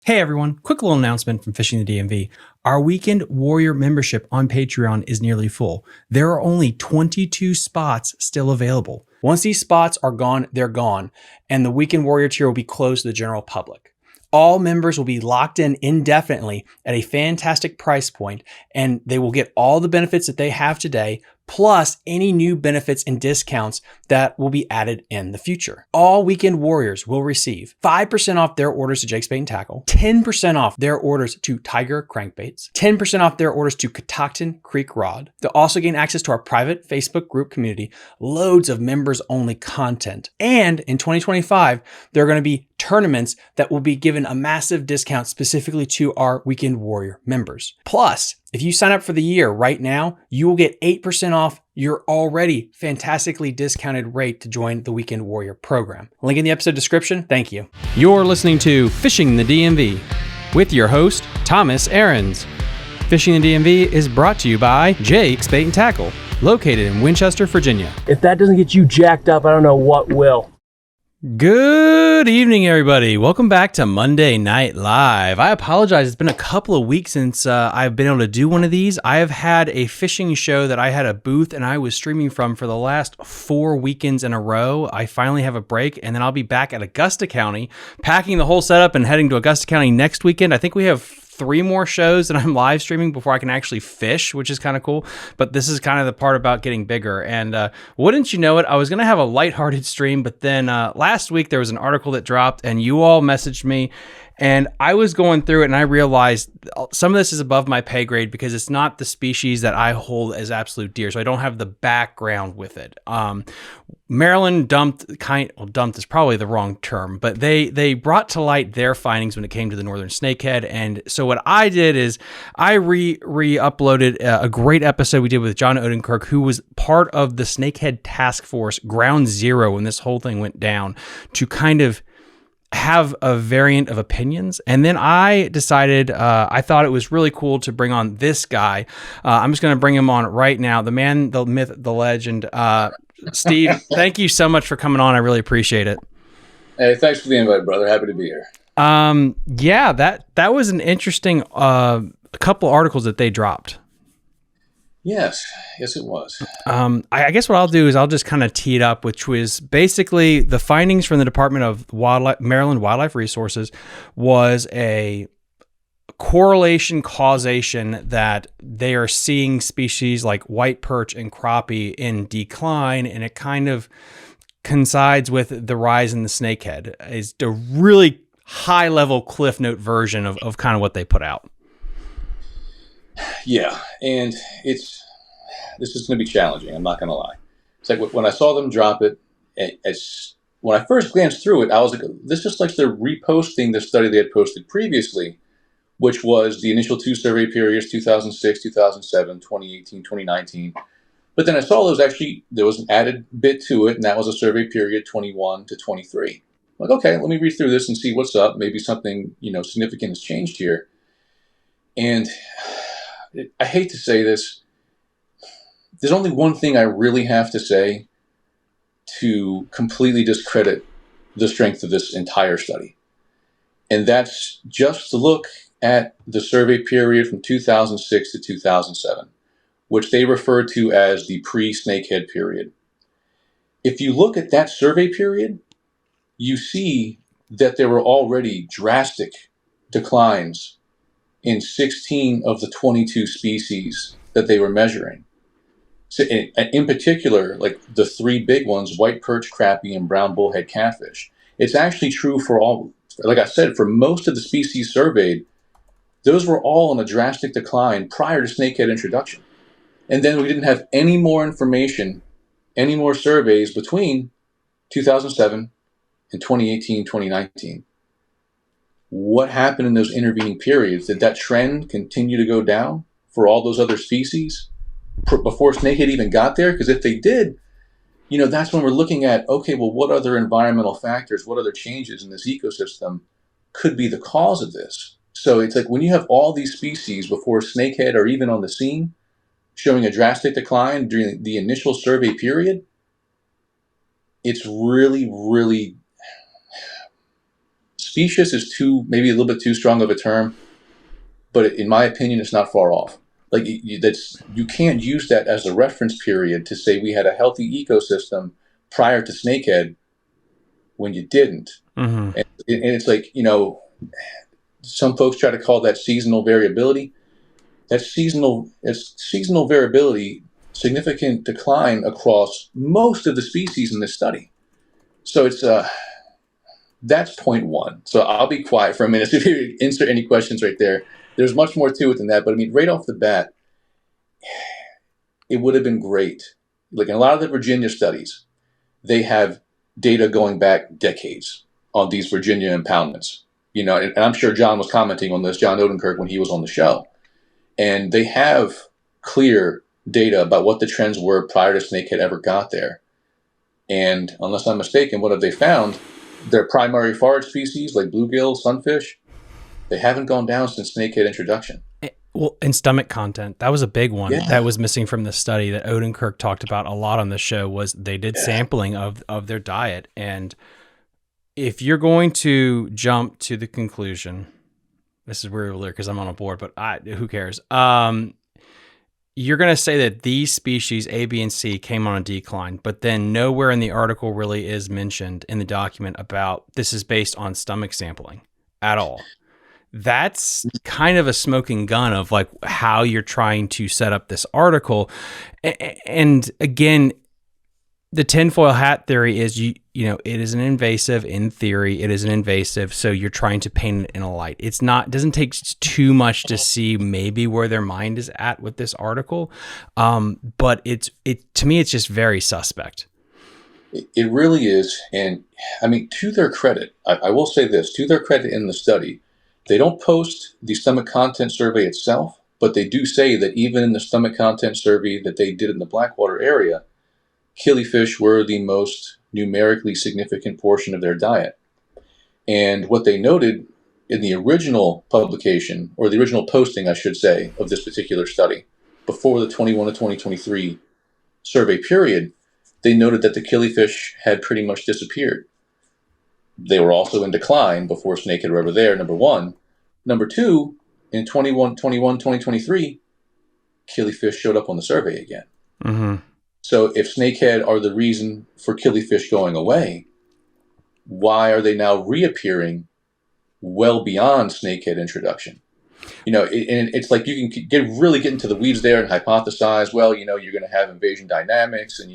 Hey everyone, quick little announcement from Fishing the DMV. Our Weekend Warrior membership on Patreon is nearly full. There are only 22 spots still available. Once these spots are gone, they're gone, and the Weekend Warrior tier will be closed to the general public. All members will be locked in indefinitely at a fantastic price point, and they will get all the benefits that they have today, plus any new benefits and discounts that will be added in the future. All Weekend Warriors will receive 5% off their orders to Jake's Bait and Tackle, 10% off their orders to Tiger Crankbaits, 10% off their orders to Catoctin Creek Rod. They'll also gain access to our private Facebook group community, loads of members-only content. And in 2025, there are going to be tournaments that will be given a massive discount specifically to our Weekend Warrior members. Plus, if you sign up for the year right now, you will get 8% off your already fantastically discounted rate to join the Weekend Warrior program. Link in the episode description. Thank you. You're listening to Fishing the DMV with your host, Thomas Ahrens. Fishing the DMV is brought to you by Jake's Bait and Tackle, located in Winchester, Virginia. If that doesn't get you jacked up, I don't know what will. Good evening, everybody. Welcome back to Monday Night Live. I apologize. It's been a couple of weeks since I've been able to do one of these. I have had a fishing show that I had a booth and I was streaming from for the last 4 weekends in a row. I finally have a break, and then I'll be back at Augusta County, packing the whole setup and heading to Augusta County next weekend. I think we have 3 more shows that I'm live streaming before I can actually fish, which is kind of cool. But this is kind of the part about getting bigger. And wouldn't you know it, I was going to have a lighthearted stream, but then last week there was an article that dropped and you all messaged me. And I was going through it and I realized some of this is above my pay grade because it's not the species that I hold as absolute dear. So I don't have the background with it. Maryland dumped is probably the wrong term, but they brought to light their findings when it came to the Northern Snakehead. And so what I did is I re-uploaded a great episode we did with John Odenkirk, who was part of the Snakehead Task Force Ground Zero when this whole thing went down, to kind of have a variant of opinions. And then I decided I thought it was really cool to bring on this guy. I'm just going to bring him on right now. The man, the myth, the legend. Steve, thank you so much for coming on. I really appreciate it. Hey, thanks for the invite, brother. Happy to be here. Yeah, that was an interesting couple articles that they dropped. Yes, it was. I guess what I'll do is I'll just kind of tee it up, which was basically the findings from the Department of Maryland Wildlife Resources was a correlation causation that they are seeing species like white perch and crappie in decline, and it kind of coincides with the rise in the snakehead. Is a really high level cliff note version of kind of what they put out. Yeah, and this is going to be challenging. I'm not going to lie. It's like when I saw them drop it, when I first glanced through it, I was like, this just like they're reposting the study they had posted previously, which was the initial 2 survey periods, 2006, 2007, 2018, 2019. But then I saw there was an added bit to it, and that was a survey period 21 to 23. I'm like, okay, let me read through this and see what's up. Maybe something, significant has changed here. And I hate to say this. There's only one thing I really have to say to completely discredit the strength of this entire study. And that's just to look at the survey period from 2006 to 2007, which they refer to as the pre-snakehead period. If you look at that survey period, you see that there were already drastic declines in 16 of the 22 species that they were measuring. So in particular, like the 3 big ones, white perch, crappie, and brown bullhead catfish. It's actually true for all, like I said, for most of the species surveyed, those were all on a drastic decline prior to snakehead introduction. And then we didn't have any more information, any more surveys between 2007 and 2018, 2019. What happened in those intervening periods? Did that trend continue to go down for all those other species before snakehead even got there? Because if they did, that's when we're looking at, okay, well, what other environmental factors, what other changes in this ecosystem could be the cause of this? So it's like when you have all these species before snakehead are even on the scene showing a drastic decline during the initial survey period, it's really, really specious is maybe a little bit too strong of a term, but in my opinion, it's not far off. Like you can't use that as a reference period to say we had a healthy ecosystem prior to snakehead when you didn't. Mm-hmm. And it's like, some folks try to call that seasonal variability. That's seasonal variability, significant decline across most of the species in this study. So it's that's point one. So I'll be quiet for a minute. So if you insert any questions right there, there's much more to it than that. But I mean, right off the bat, it would have been great. Like in a lot of the Virginia studies, they have data going back decades on these Virginia impoundments. And I'm sure John was commenting on this, John Odenkirk, when he was on the show. And they have clear data about what the trends were prior to snakehead ever got there. And unless I'm mistaken, what have they found? Their primary forage species, like bluegill, sunfish, they haven't gone down since snakehead introduction. Well, and stomach content, that was a big one Yeah. that was missing from the study that Odenkirk talked about a lot on the show. Was they did sampling of their diet. And if you're going to jump to the conclusion, this is weird because I'm on a board, but who cares? You're going to say that these species A, B, and C came on a decline, but then nowhere in the article really is mentioned in the document about this is based on stomach sampling at all. That's kind of a smoking gun of like how you're trying to set up this article. And again, the tinfoil hat theory is it is an invasive. In theory, it is an invasive. So you're trying to paint it in a light. It doesn't take too much to see maybe where their mind is at with this article. But to me, it's just very suspect. It really is. And I mean, to their credit, I will say this, to their credit in the study, they don't post the stomach content survey itself, but they do say that even in the stomach content survey that they did in the Blackwater area, killifish were the most numerically significant portion of their diet. And what they noted in the original publication, or the original posting, I should say, of this particular study, before the 21 to 2023 survey period, they noted that the killifish had pretty much disappeared. They were also in decline before snakehead were ever there, number one. Number two, in 2023, killifish showed up on the survey again. Mm-hmm. So if snakehead are the reason for killifish going away, why are they now reappearing well beyond snakehead introduction? It's like you can really get into the weeds there and hypothesize, well, you're going to have invasion dynamics and,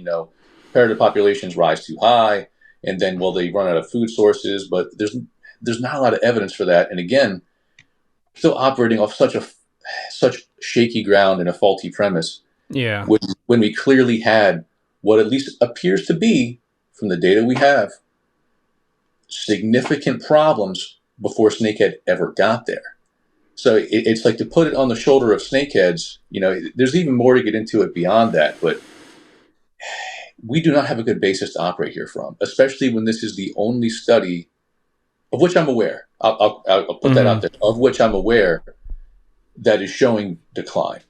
predator populations rise too high and then, well, they run out of food sources, but there's not a lot of evidence for that. And again, still operating off such shaky ground and a faulty premise. Yeah. When we clearly had what at least appears to be, from the data we have, significant problems before snakehead ever got there. So it's like to put it on the shoulder of snakeheads, there's even more to get into it beyond that, but we do not have a good basis to operate here from, especially when this is the only study of which I'm aware. I'll put that out there, of which I'm aware that is showing decline.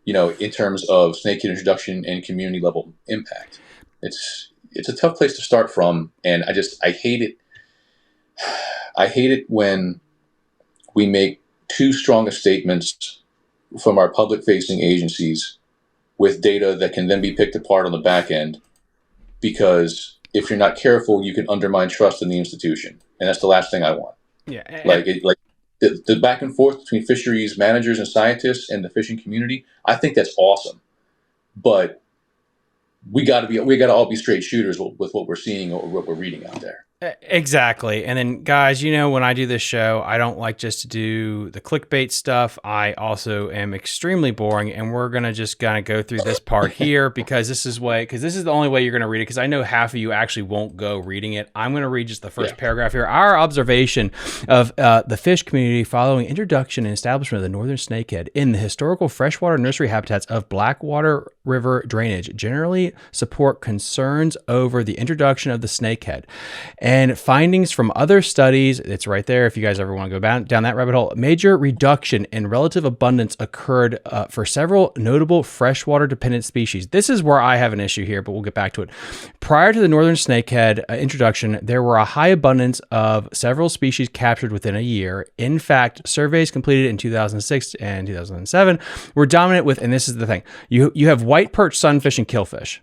In terms of snakehead introduction and community level impact. It's a tough place to start from, and I hate it. I hate it when we make too strong of statements from our public-facing agencies with data that can then be picked apart on the back end, because if you're not careful, you can undermine trust in the institution, and that's the last thing I want. Yeah. The back and forth between fisheries managers and scientists and the fishing community, I think that's awesome. But we got to all be straight shooters with what we're seeing or what we're reading out there. Exactly. And then, guys, when I do this show, I don't like just to do the clickbait stuff. I also am extremely boring, and we're going to just kind of go through this part here because this is the only way you're going to read it, because I know half of you actually won't go reading it. I'm going to read just the first paragraph here. Our observation of the fish community following introduction and establishment of the Northern Snakehead in the historical freshwater nursery habitats of Blackwater River drainage generally support concerns over the introduction of the snakehead. And findings from other studies, it's right there if you guys ever want to go down that rabbit hole, major reduction in relative abundance occurred for several notable freshwater dependent species. This is where I have an issue here, but we'll get back to it. Prior to the northern snakehead introduction, there were a high abundance of several species captured within a year. In fact, surveys completed in 2006 and 2007 were dominant with, and this is the thing, you have white perch, sunfish, and killfish.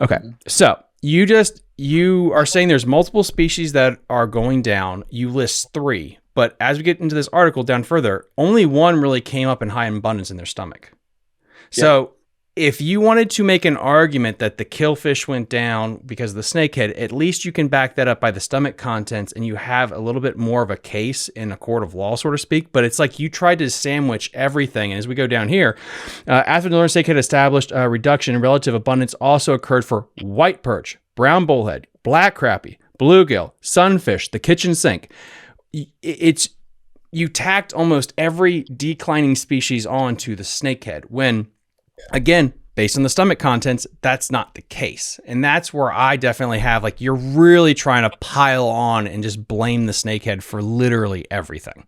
Okay, so you are saying there's multiple species that are going down. You list 3, but as we get into this article down further, only 1 really came up in high abundance in their stomach. So if you wanted to make an argument that the killfish went down because of the snakehead, at least you can back that up by the stomach contents, and you have a little bit more of a case in a court of law, so to speak. But it's like you tried to sandwich everything. And as we go down here, after the northern snakehead established a reduction in relative abundance also occurred for white perch, brown bullhead, black crappie, bluegill, sunfish, the kitchen sink. You tacked almost every declining species onto the snakehead when, again, based on the stomach contents, that's not the case. And that's where I definitely have, like, you're really trying to pile on and just blame the snakehead for literally everything.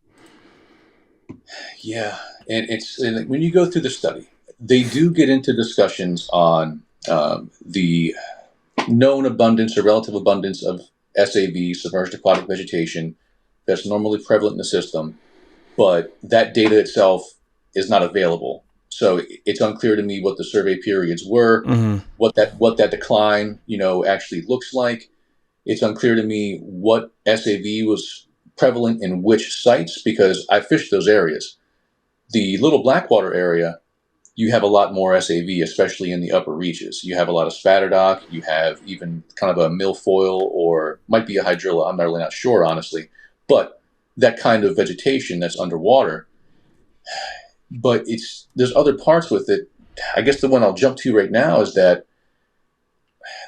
Yeah. And when you go through the study, they do get into discussions on the known abundance or relative abundance of SAV, submerged aquatic vegetation, that's normally prevalent in the system, but that data itself is not available. So it's unclear to me what the survey periods were, what that decline, actually looks like. It's unclear to me what SAV was prevalent in which sites, because I fished those areas. The Little Blackwater area, you have a lot more SAV, especially in the upper reaches. You have a lot of spatterdock. You have even kind of a milfoil, or might be a hydrilla. I'm really not sure, honestly. But that kind of vegetation that's underwater. But there's other parts with it. I guess the one I'll jump to right now is that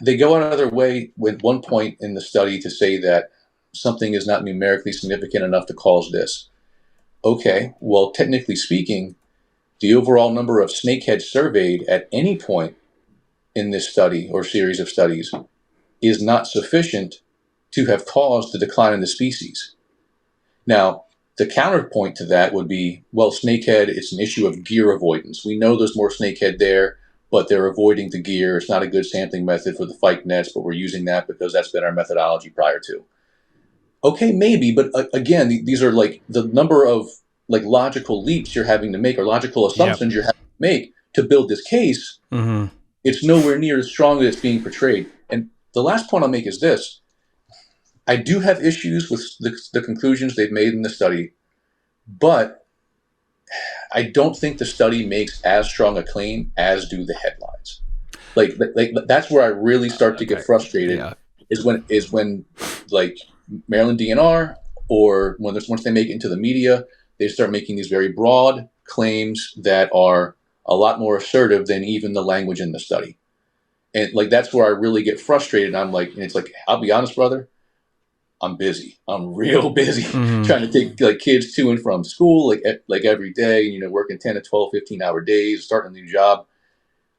they go out of their way with one point in the study to say that something is not numerically significant enough to cause this. Okay, well, technically speaking, the overall number of snakeheads surveyed at any point in this study or series of studies is not sufficient to have caused the decline in the species. Now, the counterpoint to that would be, well, snakehead, it's an issue of gear avoidance. We know there's more snakehead there, but they're avoiding the gear. It's not a good sampling method for the fyke nets, but we're using that because that's been our methodology prior to. Okay, maybe, but again, these are like the number of like logical leaps you're having to make, or logical assumptions you're having to make to build this case. It's nowhere near as strong as it's being portrayed. And the last point I'll make is this. I do have issues with the conclusions they've made in the study, but I don't think the study makes as strong a claim as do the headlines. Like that's where I really start to get frustrated. Is when like Maryland DNR, or once they make it into the media, they start making these very broad claims that are a lot more assertive than even the language in the study. And like, that's where I really get frustrated. I'm like, and it's like, I'll be honest, brother, I'm busy. I'm real busy trying to take like kids to and from school, like every day, working 10 to 12, 15-hour days, starting a new job.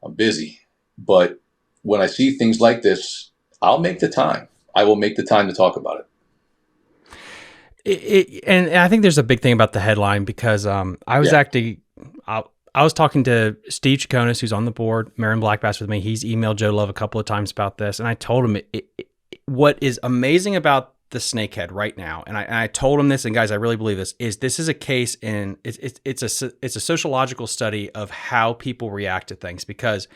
I'm busy. But when I see things like this, I'll make the time. I will make the time to talk about it. And I think there's a big thing about the headline, because I was I was talking to Steve Chaconis, who's on the board, Marin Black Bass with me. He's emailed Joe Love a couple of times about this, and I told him what is amazing about the snakehead right now, and I told him this, and guys, I really believe this is a case in it's a sociological study of how people react to things, because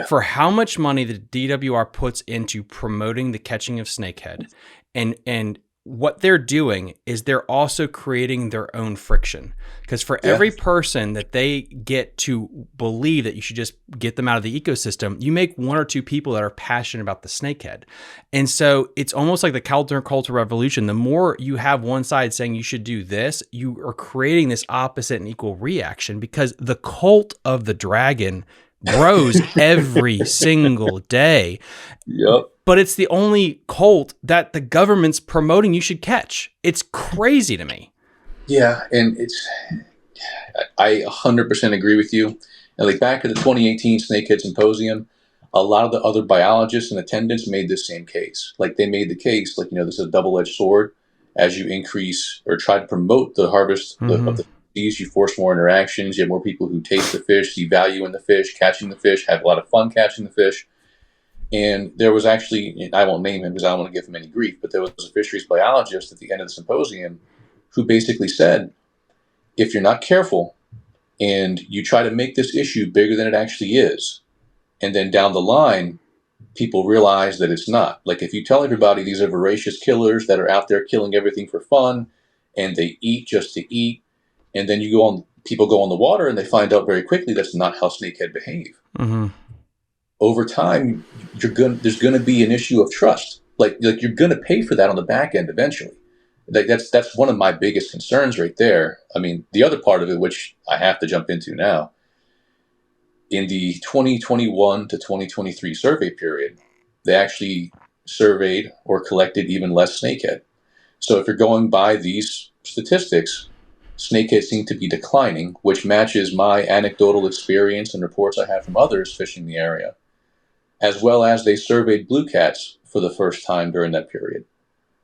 for how much money the DWR puts into promoting the catching of snakehead, and what they're doing is they're also creating their own friction, because for every person that they get to believe that you should just get them out of the ecosystem, you make 1 or 2 people that are passionate about the snakehead. And so it's almost like the counterculture revolution. The more you have one side saying you should do this, you are creating this opposite and equal reaction, because the cult of the dragon grows every single day. Yep. But it's the only cult that the government's promoting you should catch. It's crazy to me. Yeah, and I 100% agree with you. And like back at the 2018 Snakehead Symposium, a lot of the other biologists and attendants made this same case. Like they made the case, like, this is a double-edged sword. As you increase or try to promote the harvest of the species, you force more interactions. You have more people who taste the fish, see value in the fish, catching the fish, have a lot of fun catching the fish. And there was actually, I won't name him because I don't want to give him any grief, but there was a fisheries biologist at the end of the symposium who basically said, if you're not careful and you try to make this issue bigger than it actually is, and then down the line, people realize that it's not. Like if you tell everybody these are voracious killers that are out there killing everything for fun, and they eat just to eat, and then people go on the water and they find out very quickly that's not how snakehead behave. Over time, there's going to be an issue of trust. Like you're going to pay for that on the back end eventually. Like that's one of my biggest concerns right there. I mean, the other part of it, which I have to jump into now, in the 2021 to 2023 survey period, they actually surveyed or collected even less snakehead. So if you're going by these statistics, snakehead seem to be declining, which matches my anecdotal experience and reports I have from others fishing the area, as well as they surveyed blue cats for the first time during that period.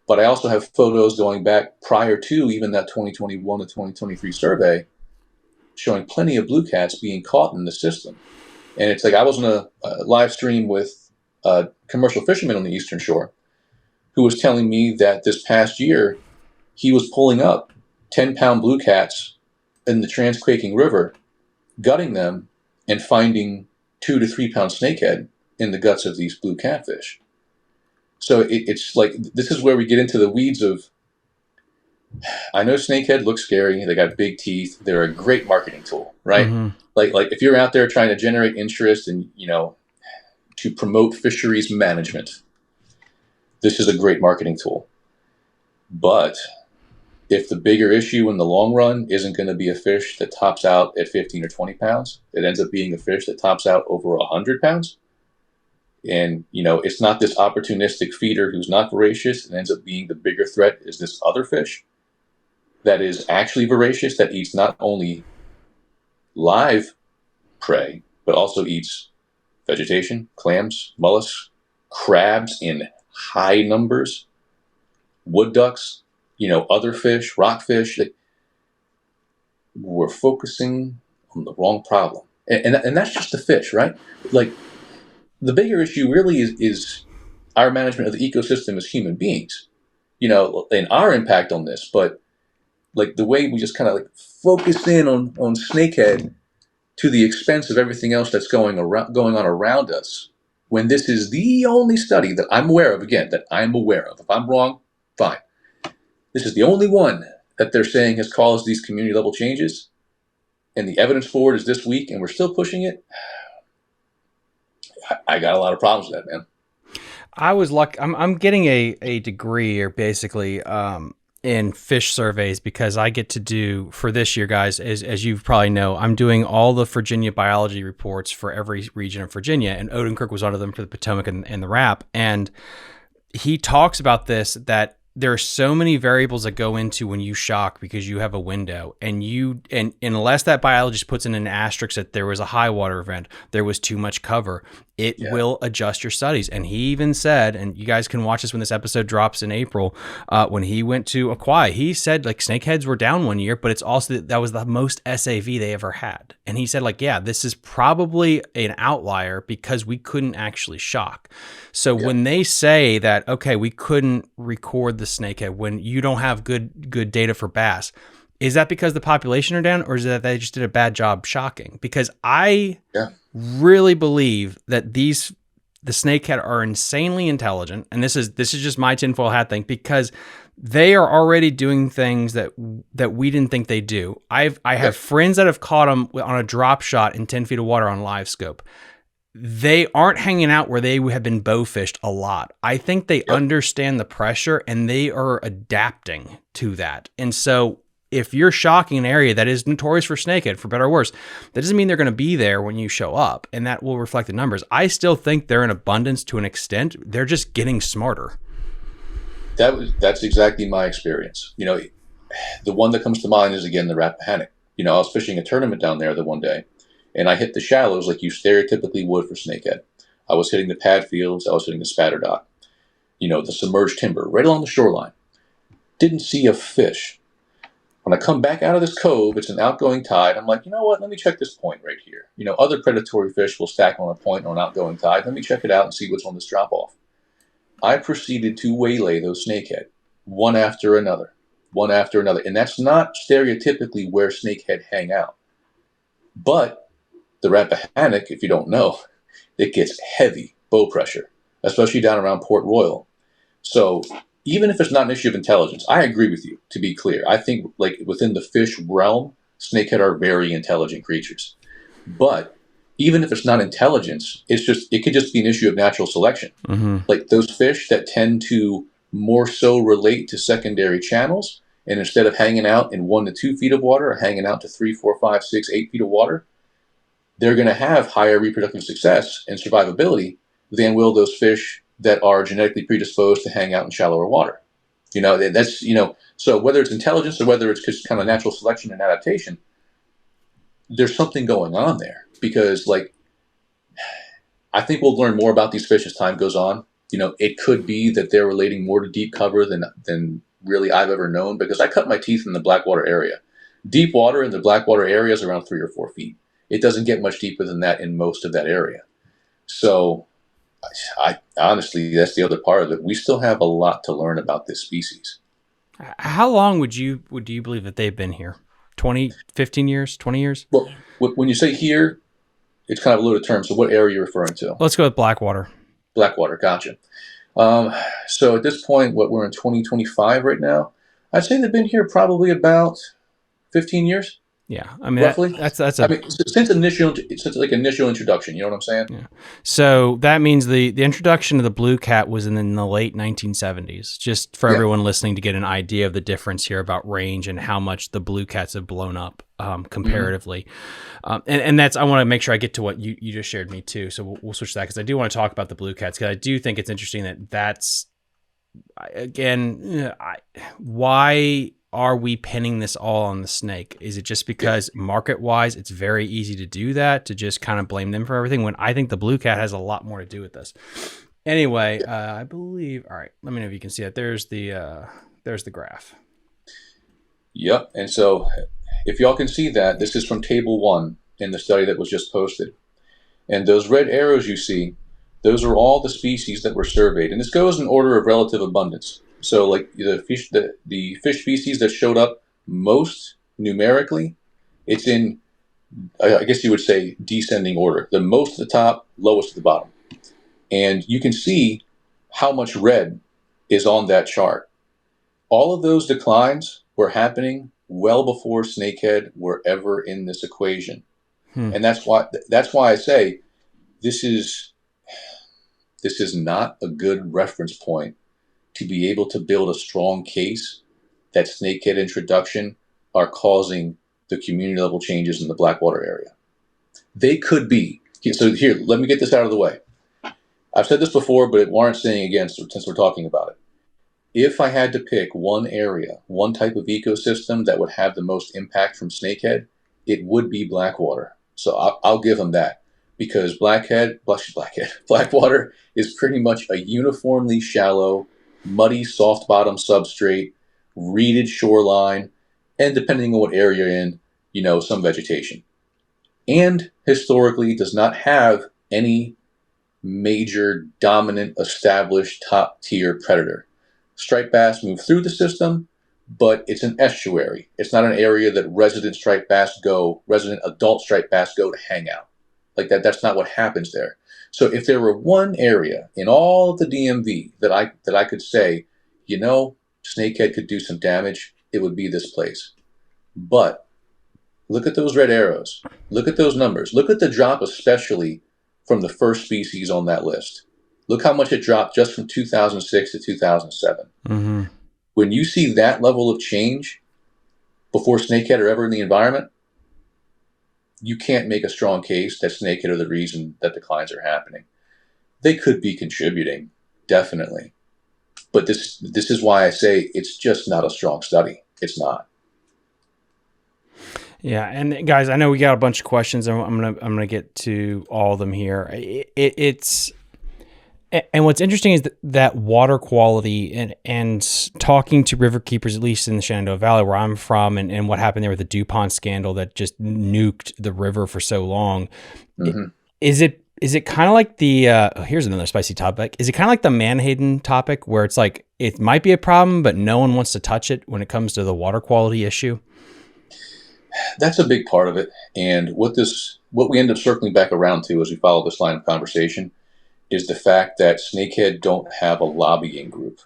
But I also have photos going back prior to even that 2021 to 2023 survey showing plenty of blue cats being caught in the system. And it's like I was on a live stream with a commercial fisherman on the Eastern Shore who was telling me that this past year he was pulling up 10-pound blue cats in the Transquaking River, gutting them, and finding 2 to 3 pound snakehead in the guts of these blue catfish. So it's like, this is where we get into the weeds of, I know snakehead looks scary. They got big teeth. They're a great marketing tool, right? Like if you're out there trying to generate interest and, to promote fisheries management, this is a great marketing tool. But if the bigger issue in the long run isn't going to be a fish that tops out at 15 or 20 pounds, it ends up being a fish that tops out over 100 pounds. And, it's not this opportunistic feeder who's not voracious and ends up being the bigger threat is this other fish that is actually voracious, that eats not only live prey, but also eats vegetation, clams, mollusks, crabs in high numbers, wood ducks, other fish, rockfish. Like, we're focusing on the wrong problem. And that's just the fish, right? Like, the bigger issue really is our management of the ecosystem as human beings, and our impact on this. But like the way we just kind of like focus in on snakehead to the expense of everything else that's going on around us, when this is the only study that I'm aware of, again, that I'm aware of. If I'm wrong, fine. This is the only one that they're saying has caused these community level changes, and the evidence for it is this week, and we're still pushing it. I got a lot of problems with that, man. I was lucky. I'm getting a degree here, basically, in fish surveys because I get to do, for this year, guys, as you probably know, I'm doing all the Virginia biology reports for every region of Virginia, and Odenkirk was one of them for the Potomac and the Rap. And he talks about this, that there are so many variables that go into when you shock because you have a window, and unless that biologist puts in an asterisk that there was a high water event, there was too much cover, it will adjust your studies. And he even said, and you guys can watch this when this episode drops in April, when he went to Aquai, he said like snakeheads were down one year, but it's also that was the most SAV they ever had. And he said like, yeah, this is probably an outlier because we couldn't actually shock. So when they say that, okay, we couldn't record the snakehead when you don't have good data for bass, is that because the population are down, or is that they just did a bad job shocking? Because I really believe that the snakehead are insanely intelligent, and this is just my tinfoil hat thing, because they are already doing things that we didn't think they do. I have friends that have caught them on a drop shot in 10 feet of water on live scope. They aren't hanging out where they have been bow fished a lot. I think they understand the pressure and they are adapting to that. And so if you're shocking an area that is notorious for snakehead, for better or worse, that doesn't mean they're going to be there when you show up, and that will reflect the numbers. I still think they're in abundance to an extent. They're just getting smarter. That's exactly my experience. The one that comes to mind is, again, the Rappahannock. I was fishing a tournament down there the one day, and I hit the shallows like you stereotypically would for snakehead. I was hitting the pad fields. I was hitting the spatter dock. The submerged timber right along the shoreline. Didn't see a fish. When I come back out of this cove, it's an outgoing tide. I'm like, you know what? Let me check this point right here. Other predatory fish will stack on a point on an outgoing tide. Let me check it out and see what's on this drop off. I proceeded to waylay those snakehead, one after another. And that's not stereotypically where snakehead hang out. But the Rappahannock, if you don't know, it gets heavy bow pressure, especially down around Port Royal. So even if it's not an issue of intelligence, I agree with you, to be clear. I think like within the fish realm, snakehead are very intelligent creatures. But even if it's not intelligence, it could just be an issue of natural selection. Mm-hmm. Like those fish that tend to more so relate to secondary channels, and instead of hanging out in 1 to 2 feet of water, are hanging out to 3, 4, 5, 6, 8 feet of water, they're going to have higher reproductive success and survivability than will those fish that are genetically predisposed to hang out in shallower water. So whether it's intelligence or whether it's just kind of natural selection and adaptation, there's something going on there, because I think we'll learn more about these fish as time goes on. It could be that they're relating more to deep cover than really I've ever known, because I cut my teeth in the Blackwater area. Deep water in the Blackwater area is around 3 or 4 feet. It doesn't get much deeper than that in most of that area. So I honestly, that's the other part of it. We still have a lot to learn about this species. How long would you believe that they've been here? 20, 15 years, 20 years? Well, when you say here, it's kind of a loaded term. So what area are you referring to? Let's go with Blackwater. Blackwater, gotcha. So at this point, we're in 2025 right now. I'd say they've been here probably about 15 years. Yeah, I mean, roughly. Since initial introduction, you know what I'm saying? Yeah. So that means the introduction of the blue cat was in the late 1970s. Just for everyone listening to get an idea of the difference here about range and how much the blue cats have blown up comparatively. And that's, I want to make sure I get to what you just shared me too. So we'll switch that, because I do want to talk about the blue cats, because I do think it's interesting that's again, why are we pinning this all on the snake? Is it just because market-wise it's very easy to do that, to just kind of blame them for everything, when I think the blue cat has a lot more to do with this? Anyway, I believe, all right, let me know if you can see it. There's the graph. Yep. And so if y'all can see that, this is from table 1 in the study that was just posted. And those red arrows you see, those are all the species that were surveyed. And this goes in order of relative abundance. So like the fish species that showed up most numerically, it's in, I guess you would say, descending order. The most at the top, lowest at the bottom. And you can see how much red is on that chart. All of those declines were happening well before snakehead were ever in this equation. And that's why I say this is not a good reference point to be able to build a strong case that snakehead introduction are causing the community level changes in the Blackwater area. They could be. So here, let me get this out of the way. I've said this before, but it warrants saying again since we're talking about it. If I had to pick one area, one type of ecosystem that would have the most impact from snakehead, it would be Blackwater. So I'll give them that, because Blackwater is pretty much a uniformly shallow, muddy, soft bottom substrate, reeded shoreline, and depending on what area you're in, some vegetation. And historically does not have any major dominant established top tier predator. Striped bass move through the system, but it's an estuary. It's not an area that resident adult striped bass go to hang out. Like that's not what happens there. So if there were one area in all of the DMV that I could say, snakehead could do some damage, it would be this place. But look at those red arrows. Look at those numbers. Look at the drop, especially from the first species on that list. Look how much it dropped just from 2006 to 2007. Mm-hmm. When you see that level of change before snakehead are ever in the environment, you can't make a strong case that snakehead are the reason that declines are happening. They could be contributing, definitely. But this is why I say it's just not a strong study. It's not. Yeah, and guys, I know we got a bunch of questions. I'm gonna get to all of them here. It's And what's interesting is that water quality and talking to river keepers, at least in the Shenandoah Valley where I'm from, and what happened there with the DuPont scandal that just nuked the river for so long. Mm-hmm. Is it kind of like the here's another spicy topic. Is it kind of like the Manhattan topic where it's like it might be a problem, but no one wants to touch it when it comes to the water quality issue? That's a big part of it. And what we end up circling back around to as we follow this line of conversation is the fact that snakehead don't have a lobbying group.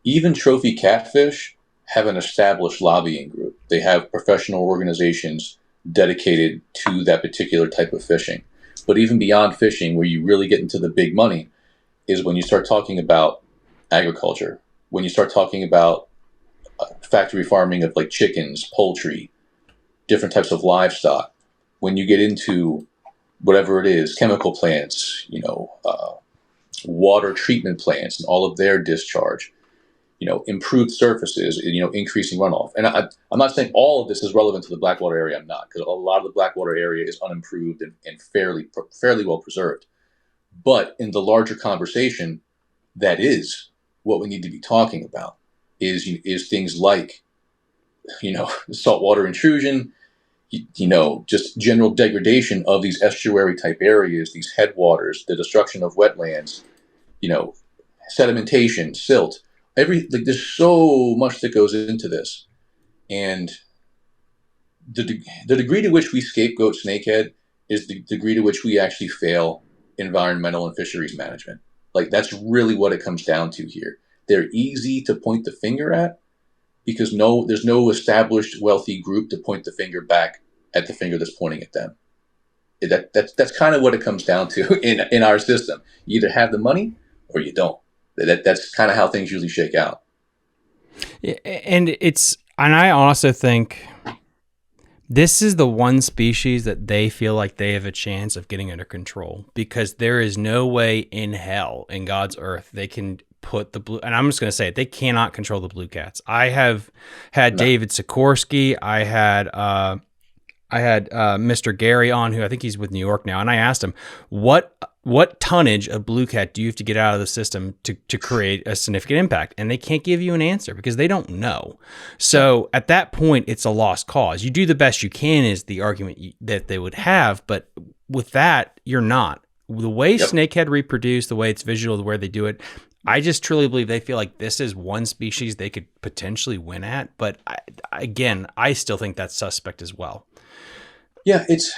Even trophy catfish have an established lobbying group. They have professional organizations dedicated to that particular type of fishing. But even beyond fishing, where you really get into the big money, is when you start talking about agriculture, when you start talking about factory farming of like chickens, poultry, different types of livestock, when you get into whatever it is, chemical plants, water treatment plants and all of their discharge, improved surfaces, increasing runoff. And I'm not saying all of this is relevant to the Blackwater area. I'm not, because a lot of the Blackwater area is unimproved and fairly well preserved. But in the larger conversation, that is what we need to be talking about is things like, saltwater intrusion, just general degradation of these estuary type areas, these headwaters, the destruction of wetlands, sedimentation, silt, there's so much that goes into this. And the degree to which we scapegoat snakehead is the degree to which we actually fail environmental and fisheries management. Like, that's really what it comes down to here. They're easy to point the finger at because there's no established wealthy group to point the finger back at the finger that's pointing at them. That's kind of what it comes down to in our system. You either have the money or you don't. That's kind of how things usually shake out. And I also think this is the one species that they feel like they have a chance of getting under control, because there is no way in hell, in God's earth, they can put the blue, and I'm just going to say it, they cannot control the blue cats. I have had David Sikorsky. I had Mr. Gary on, who I think he's with New York now, and I asked him, what tonnage of blue cat do you have to get out of the system to create a significant impact? And they can't give you an answer because they don't know. So at that point, it's a lost cause. You do the best you can is the argument that they would have, but with that, you're not. The way snakehead reproduce, the way it's visual, the way they do it, I just truly believe they feel like this is one species they could potentially win at. But I still think that's suspect as well. Yeah, it's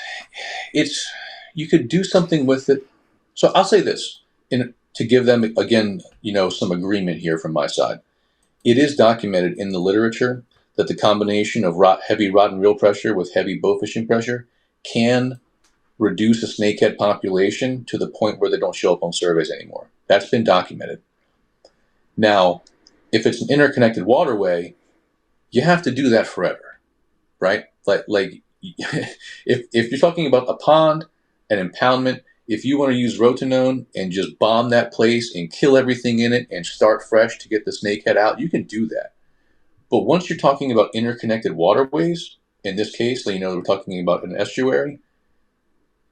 you could do something with it. So I'll say this, to give them, again, some agreement here from my side. It is documented in the literature that the combination of heavy rod and reel pressure with heavy bow fishing pressure can reduce a snakehead population to the point where they don't show up on surveys anymore. That's been documented. Now, if it's an interconnected waterway, you have to do that forever, right? Like if you're talking about a pond, an impoundment, if you want to use rotenone and just bomb that place and kill everything in it and start fresh to get the snakehead out, you can do that. But once you're talking about interconnected waterways, in this case, we're talking about an estuary,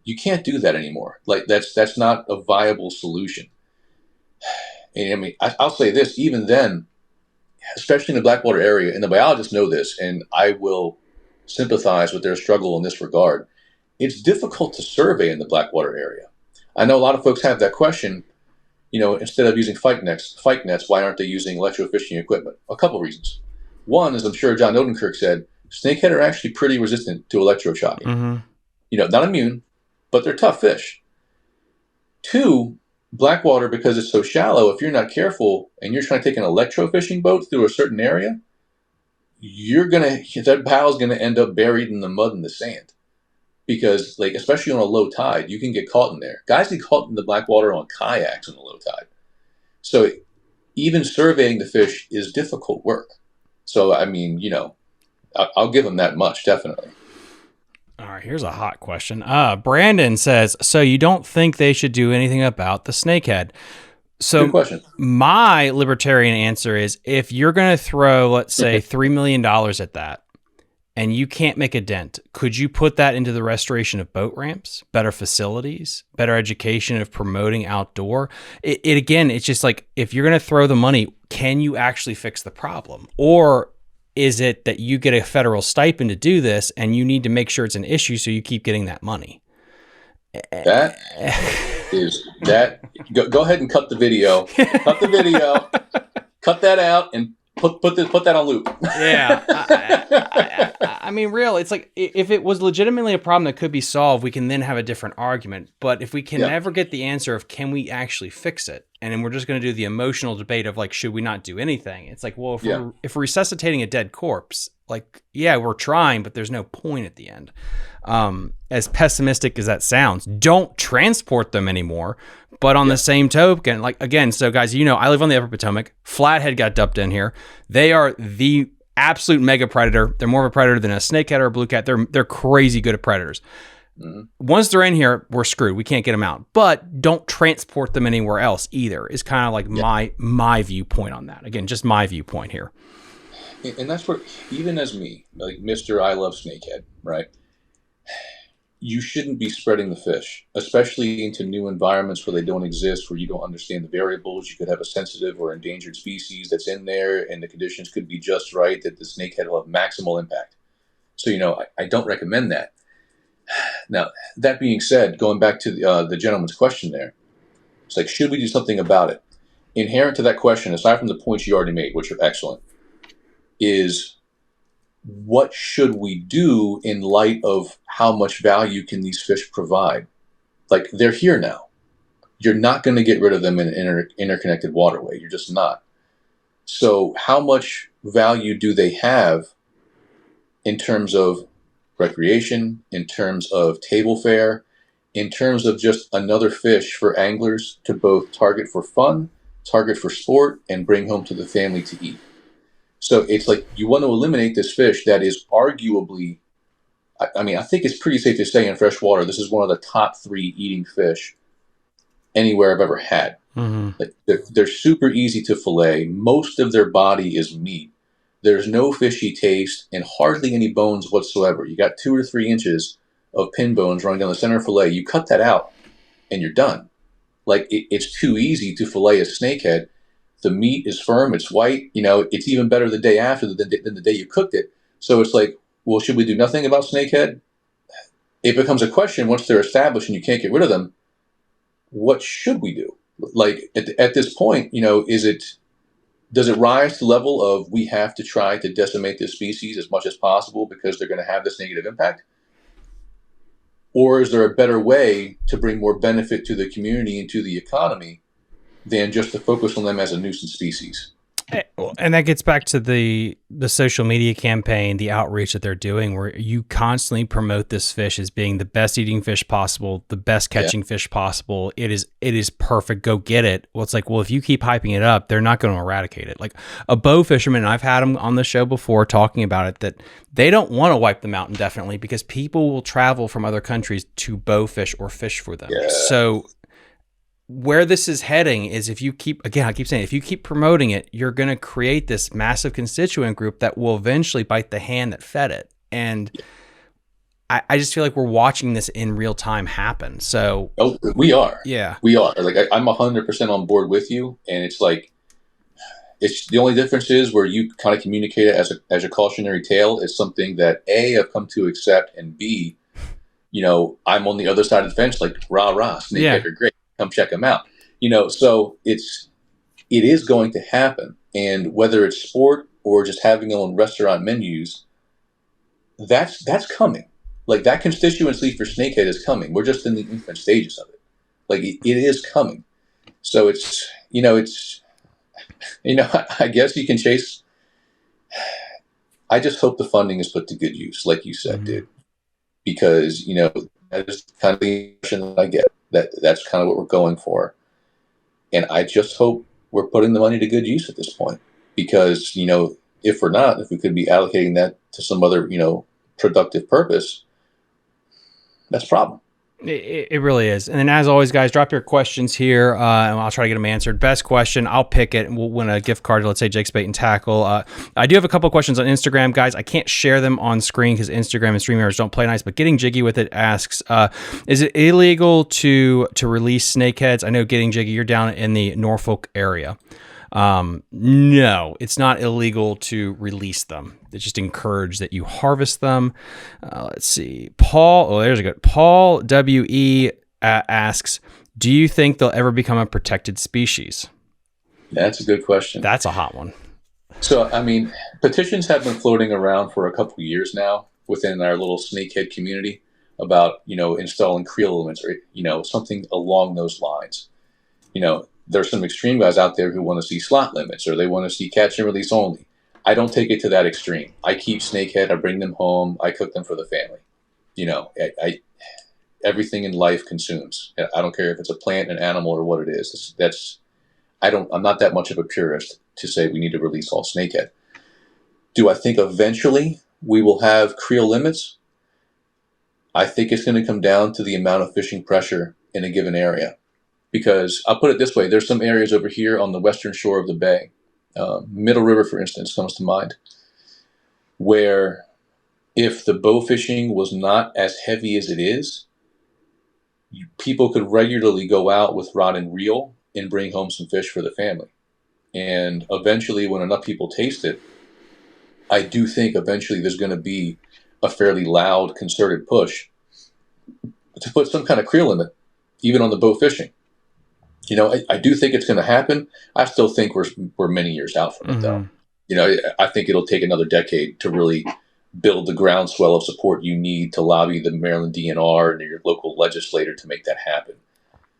you can't do that anymore. Like, that's not a viable solution. And I mean, I'll say this, even then, especially in the Blackwater area, and the biologists know this, and I will sympathize with their struggle in this regard. It's difficult to survey in the Blackwater area. I know a lot of folks have that question, instead of using fight nets, why aren't they using electrofishing equipment? A couple reasons. One, as I'm sure John Odenkirk said, snakehead are actually pretty resistant to electroshocking. Mm-hmm. Not immune, but they're tough fish. Two, Blackwater, because it's so shallow, if you're not careful and you're trying to take an electrofishing boat through a certain area, that pal's gonna end up buried in the mud and the sand. Because, especially on a low tide, you can get caught in there. Guys get caught in the Blackwater on kayaks on a low tide. So even surveying the fish is difficult work. So, I mean, I'll give them that much, definitely. All right, here's a hot question. Brandon says, so you don't think they should do anything about the snakehead? So good question. My libertarian answer is, if you're going to throw, let's say, $3 million at that, and you can't make a dent, could you put that into the restoration of boat ramps, better facilities, better education of promoting outdoor? Again, it's just like, if you're going to throw the money, can you actually fix the problem? Or is it that you get a federal stipend to do this and you need to make sure it's an issue so you keep getting that money? That is that. Go ahead and cut the video. Cut the video. Cut that out and put that on loop. Yeah. I mean, real, it's like, if it was legitimately a problem that could be solved, we can then have a different argument. But if we can never get the answer of can we actually fix it, and then we're just going to do the emotional debate of like, should we not do anything? It's like, well, if we're resuscitating a dead corpse, like, yeah, we're trying, but there's no point at the end. As pessimistic as that sounds, don't transport them anymore. But on the same token, like, again, so guys, I live on the Upper Potomac. Flathead got dumped in here. They are the absolute mega predator. They're more of a predator than a snakehead or a blue cat. They're crazy good at predators. Mm-hmm. Once they're in here, we're screwed. We can't get them out. But don't transport them anywhere else either, is kind of like my viewpoint on that. Again, just my viewpoint here. And that's where, even as me, like Mr. I love snakehead, right? You shouldn't be spreading the fish, especially into new environments where they don't exist, where you don't understand the variables. You could have a sensitive or endangered species that's in there, and the conditions could be just right that the snakehead will have maximal impact. So, I don't recommend that. Now, that being said, going back to the gentleman's question there, it's like, should we do something about it? Inherent to that question, aside from the points you already made, which are excellent, is what should we do in light of how much value can these fish provide? Like, they're here now. You're not going to get rid of them in an interconnected waterway. You're just not. So how much value do they have in terms of recreation, in terms of table fare, in terms of just another fish for anglers to both target for fun, target for sport, and bring home to the family to eat? So it's like, you want to eliminate this fish that is arguably, I think it's pretty safe to say in freshwater, this is one of the top 3 eating fish anywhere I've ever had. Mm-hmm. Like, they're super easy to fillet. Most of their body is meat. There's no fishy taste and hardly any bones whatsoever. You got 2 or 3 inches of pin bones running down the center fillet. You cut that out and you're done. Like, it's too easy to fillet a snakehead. The meat is firm, it's white, it's even better the day after than the day you cooked it. So it's like, well, should we do nothing about snakehead? It becomes a question once they're established and you can't get rid of them. What should we do? Like, at this point, does it rise to the level of we have to try to decimate this species as much as possible because they're going to have this negative impact? Or is there a better way to bring more benefit to the community and to the economy than just to focus on them as a nuisance species? And that gets back to the social media campaign, the outreach that they're doing, where you constantly promote this fish as being the best eating fish possible, the best catching fish possible. It is perfect. Go get it. Well, it's like, well, if you keep hyping it up, they're not going to eradicate it. Like a bow fisherman, I've had them on the show before talking about it, that they don't want to wipe them out indefinitely because people will travel from other countries to bow fish or fish for them. Yeah. So where this is heading is, if you keep promoting it, you're going to create this massive constituent group that will eventually bite the hand that fed it. And I just feel like we're watching this in real time happen. So we are. Yeah. We are. Like, I'm 100% on board with you. And it's like, it's the only difference is where you kind of communicate it as a cautionary tale is something that A, I've come to accept, and B, I'm on the other side of the fence, like, rah, snakehead are great. Come check them out. So it is going to happen. And whether it's sport or just having on restaurant menus, that's coming. Like, that constituency for snakehead is coming. We're just in the infant stages of it. Like, it is coming. So I guess you can chase. I just hope the funding is put to good use, like you said, dude. Because, that is kind of the impression that I get. That's kind of what we're going for. And I just hope we're putting the money to good use at this point. Because, if we're not, if we could be allocating that to some other, productive purpose, that's a problem. It really is. And then, as always, guys, drop your questions here, and I'll try to get them answered. Best question, I'll pick it, and we'll win a gift card to, let's say, Jake's Bait and Tackle. I do have a couple of questions on Instagram, guys. I can't share them on screen because Instagram and StreamYards don't play nice, but Getting Jiggy with It asks, is it illegal to release snakeheads? I know, Getting Jiggy, you're down in the Norfolk area. No, it's not illegal to release them. It's just encouraged that you harvest them. Let's see. There's a good. Paul W.E. asks, do you think they'll ever become a protected species? That's a good question. That's a hot one. So, I mean, petitions have been floating around for a couple of years now within our little snakehead community about, installing creel limits or, something along those lines. There's some extreme guys out there who want to see slot limits, or they want to see catch and release only. I don't take it to that extreme. I keep snakehead. I bring them home. I cook them for the family. Everything in life consumes. I don't care if it's a plant, an animal, or what it is. I'm not that much of a purist to say we need to release all snakehead. Do I think eventually we will have creel limits? I think it's going to come down to the amount of fishing pressure in a given area. Because I'll put it this way, there's some areas over here on the western shore of the bay, Middle River, for instance, comes to mind, where if the bow fishing was not as heavy as it is, people could regularly go out with rod and reel and bring home some fish for the family. And eventually, when enough people taste it, I do think eventually there's going to be a fairly loud, concerted push to put some kind of creel limit, even on the bow fishing. I do think it's going to happen. I still think we're many years out from it, though. I think it'll take another decade to really build the groundswell of support you need to lobby the Maryland DNR and your local legislator to make that happen.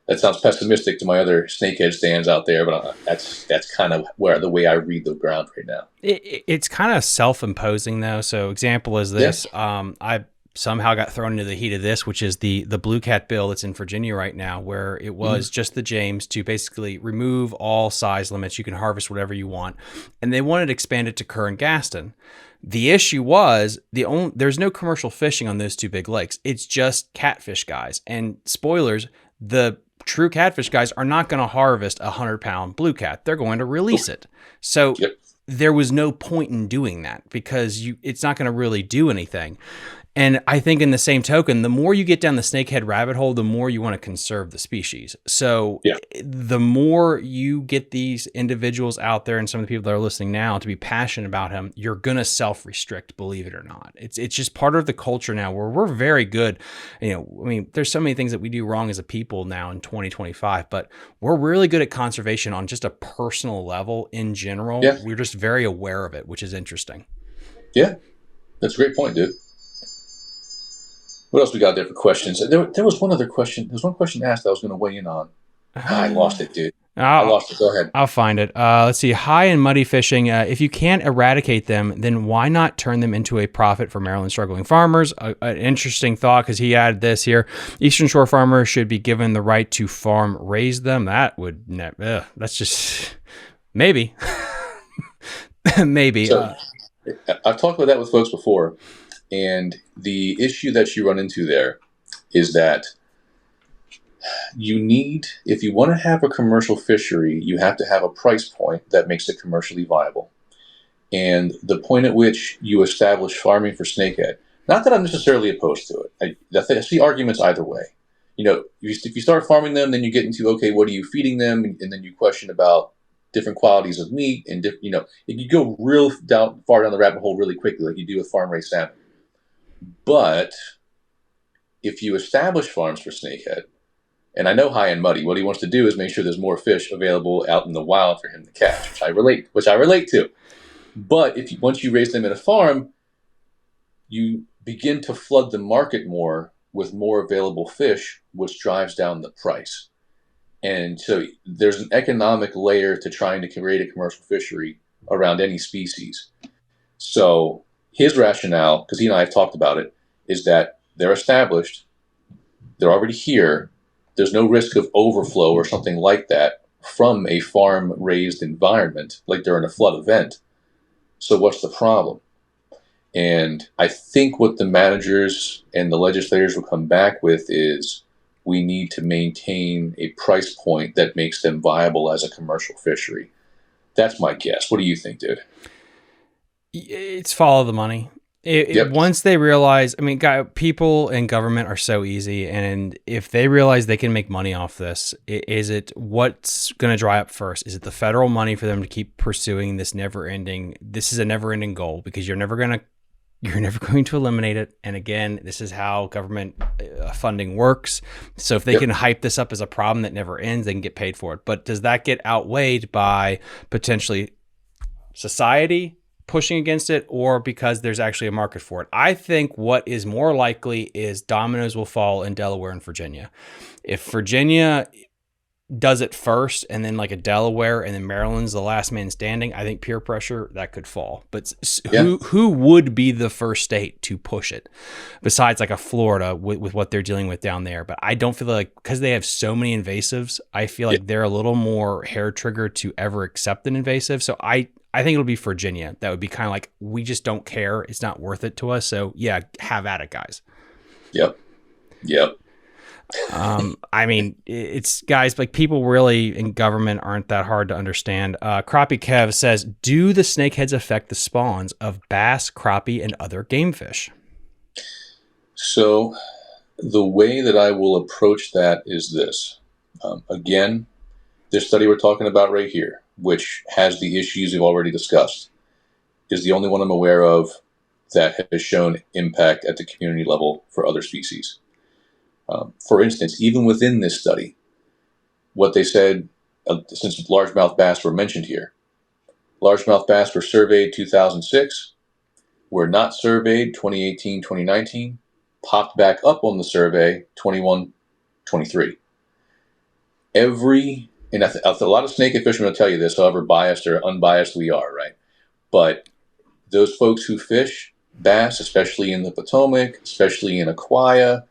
That sounds pessimistic to my other snakehead stands out there, but that's kind of the way I read the ground right now. It's kind of self-imposing, though. So, example is this. Yeah. I somehow got thrown into the heat of this, which is the Blue Cat bill that's in Virginia right now, where it was just the James to basically remove all size limits. You can harvest whatever you want. And they wanted to expand it to Kerr and Gaston. The issue was there's no commercial fishing on those two big lakes. It's just catfish guys. And spoilers, the true catfish guys are not going to harvest a 100-pound blue cat. They're going to release it. So there was no point in doing that because it's not going to really do anything. And I think in the same token, the more you get down the snakehead rabbit hole, the more you want to conserve the species. So the more you get these individuals out there and some of the people that are listening now to be passionate about him, you're going to self-restrict, believe it or not. It's just part of the culture now where we're very good. There's so many things that we do wrong as a people now in 2025, but we're really good at conservation on just a personal level in general. Yeah. We're just very aware of it, which is interesting. Yeah, that's a great point, dude. What else we got there for questions? There was one other question. There was one question asked that I was going to weigh in on. I lost it, dude. I lost it. Go ahead. I'll find it. Let's see. High and muddy fishing. If you can't eradicate them, then why not turn them into a profit for Maryland struggling farmers? An interesting thought because he added this here. Eastern Shore farmers should be given the right to farm raise them. That would that's just maybe. Maybe. So, I've talked about that with folks before. And the issue that you run into there is that if you want to have a commercial fishery, you have to have a price point that makes it commercially viable. And the point at which you establish farming for snakehead, not that I'm necessarily opposed to it. I see arguments either way. If you start farming them, then you get into, okay, what are you feeding them? And then you question about different qualities of meat. And, if you go real far down the rabbit hole really quickly, like you do with farm-raised salmon. But if you establish farms for snakehead, and I know High and Muddy, what he wants to do is make sure there's more fish available out in the wild for him to catch, which I relate to. But once you raise them in a farm, you begin to flood the market more with more available fish, which drives down the price. And so there's an economic layer to trying to create a commercial fishery around any species. So his rationale, because he and I have talked about it, is that they're established, they're already here, there's no risk of overflow or something like that from a farm-raised environment, like during a flood event. So what's the problem? And I think what the managers and the legislators will come back with is we need to maintain a price point that makes them viable as a commercial fishery. That's my guess. What do you think, dude? It's follow the money. Yep. Once they realize, I mean, people in government are so easy, and if they realize they can make money off this, is it what's going to dry up first? Is it the federal money for them to keep pursuing this never-ending? This is a never-ending goal because you're never going to eliminate it. And again, this is how government funding works. So if they can hype this up as a problem that never ends, they can get paid for it. But does that get outweighed by potentially society pushing against it, or because there's actually a market for it? I think what is more likely is dominoes will fall in Delaware and Virginia. If Virginia does it first and then like a Delaware and then Maryland's the last man standing, I think peer pressure, that could fall. But who would be the first state to push it besides like a Florida with what they're dealing with down there? But I don't feel like, because they have so many invasives, I feel like they're a little more hair trigger to ever accept an invasive. So I think it'll be Virginia. That would be kind of like, we just don't care. It's not worth it to us. So yeah, have at it, guys. Yep. I mean, it's guys, like, people really in government aren't that hard to understand. Crappie Kev says, do the snakeheads affect the spawns of bass, crappie, and other game fish? So the way that I will approach that is this. Again, this study we're talking about right here, which has the issues we've already discussed, is the only one I'm aware of that has shown impact at the community level for other species. For instance, even within this study, what they said, since largemouth bass were mentioned here, largemouth bass were surveyed 2006, were not surveyed 2018, 2019, popped back up on the survey 21, 23. And a lot of snakehead fishermen will tell you this, however biased or unbiased we are, right? But those folks who fish bass, especially in the Potomac, especially in Aquia,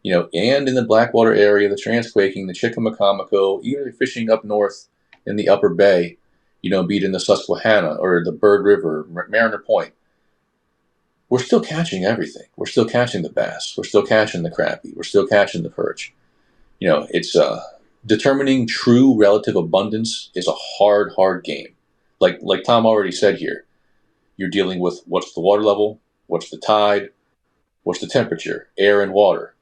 and in the Blackwater area, the Transquaking, the Chickamaucomico, even fishing up north in the Upper Bay, be it in the Susquehanna or the Bird River, Mariner Point, we're still catching everything. We're still catching the bass. We're still catching the crappie. We're still catching the perch. It's determining true relative abundance is a hard game. Like Tom already said here, you're dealing with what's the water level, what's the tide, what's the temperature, air and water,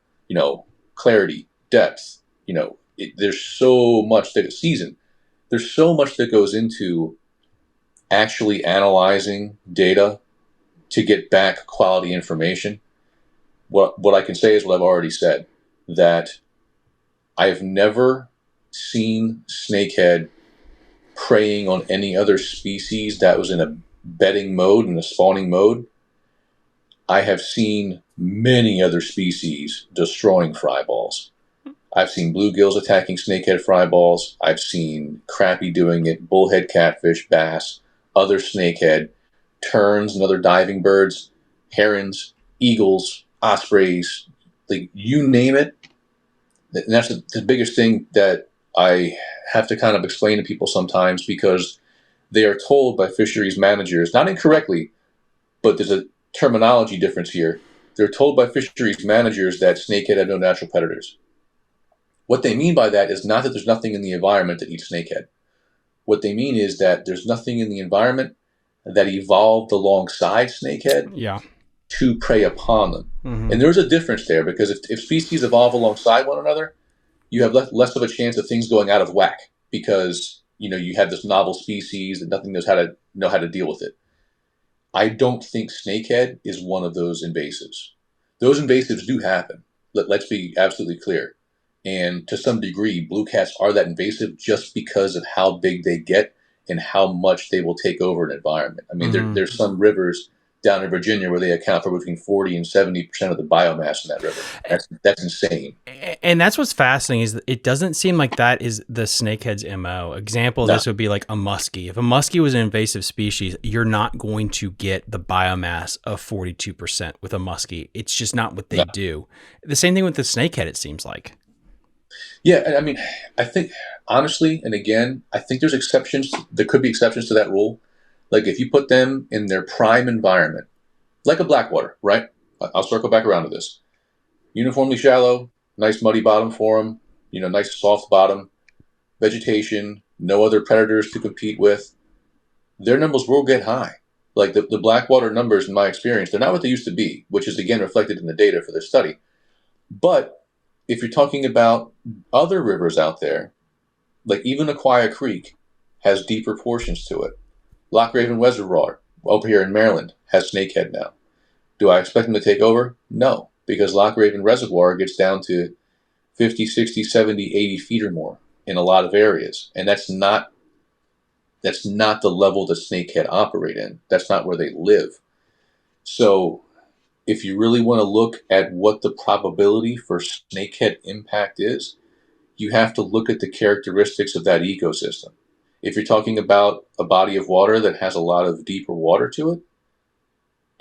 clarity, depth. There's so much there's so much that goes into actually analyzing data to get back quality information. What I can say is what I've already said, that I've never seen snakehead preying on any other species that was in a bedding mode, in a spawning mode. I have seen many other species destroying fry balls. I've seen bluegills attacking snakehead fry balls. I've seen crappie doing it, bullhead catfish, bass, other snakehead, terns and other diving birds, herons, eagles, ospreys, you name it. And that's the biggest thing that I have to kind of explain to people sometimes, because they are told by fisheries managers, not incorrectly, but there's a terminology difference here. They're told by fisheries managers that snakehead have no natural predators. What they mean by that is not that there's nothing in the environment that eats snakehead. What they mean is that there's nothing in the environment that evolved alongside snakehead to prey upon them. Mm-hmm. And there's a difference there, because if species evolve alongside one another, you have less of a chance of things going out of whack, because you have this novel species and nothing knows how to deal with it. I don't think snakehead is one of those invasives. Those invasives do happen. Let's be absolutely clear. And to some degree, blue cats are that invasive just because of how big they get and how much they will take over an environment. I mean, there's some rivers down in Virginia where they account for between 40 and 70% of the biomass in that river. That's insane. And that's what's fascinating, is it doesn't seem like that is the snakehead's MO. Example of this would be like a muskie. If a muskie was an invasive species, you're not going to get the biomass of 42% with a muskie. It's just not what they do. The same thing with the snakehead, it seems like. Yeah, I mean, I think, honestly, and again, I think there's exceptions. There could be exceptions to that rule. Like if you put them in their prime environment, like a Blackwater, right? I'll circle back around to this. Uniformly shallow, nice muddy bottom for them, nice soft bottom, vegetation, no other predators to compete with, their numbers will get high. Like the blackwater numbers, in my experience, they're not what they used to be, which is again reflected in the data for this study. But if you're talking about other rivers out there, like even Aquia Creek has deeper portions to it. Loch Raven Reservoir over here in Maryland has snakehead now. Do I expect them to take over? No, because Loch Raven Reservoir gets down to 50, 60, 70, 80 feet or more in a lot of areas. And that's not the level that snakehead operate in. That's not where they live. So if you really want to look at what the probability for snakehead impact is, you have to look at the characteristics of that ecosystem. If you're talking about a body of water that has a lot of deeper water to it,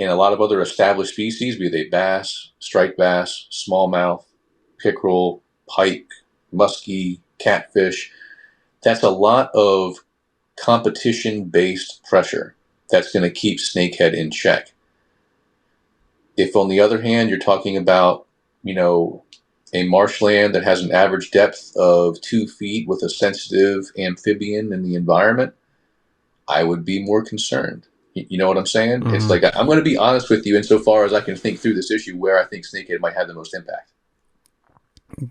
and a lot of other established species, be they bass, striped bass, smallmouth, pickerel, pike, muskie, catfish, that's a lot of competition-based pressure that's going to keep snakehead in check. If, on the other hand, you're talking about, a marshland that has an average depth of 2 feet with a sensitive amphibian in the environment, I would be more concerned. You know what I'm saying? Mm-hmm. It's like, I'm going to be honest with you insofar as I can think through this issue where I think snakehead might have the most impact.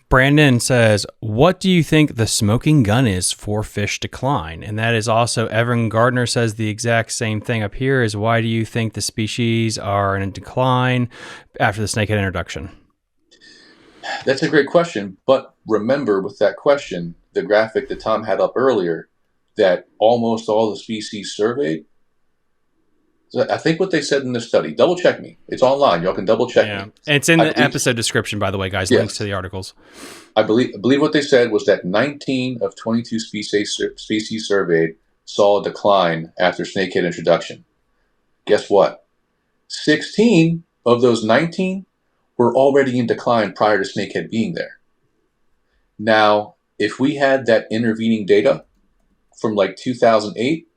Brandon says, what do you think the smoking gun is for fish decline? And that is also, Evan Gardner says the exact same thing up here, is why do you think the species are in a decline after the snakehead introduction? That's a great question. But remember with that question, the graphic that Tom had up earlier, that almost all the species surveyed, I think what they said in this study, double check me. It's online. Y'all can double check me. It's in the episode description, by the way, guys. Yes. Links to the articles. I believe what they said was that 19 of 22 species surveyed saw a decline after snakehead introduction. Guess what? 16 of those 19 were already in decline prior to snakehead being there. Now, if we had that intervening data from like 2008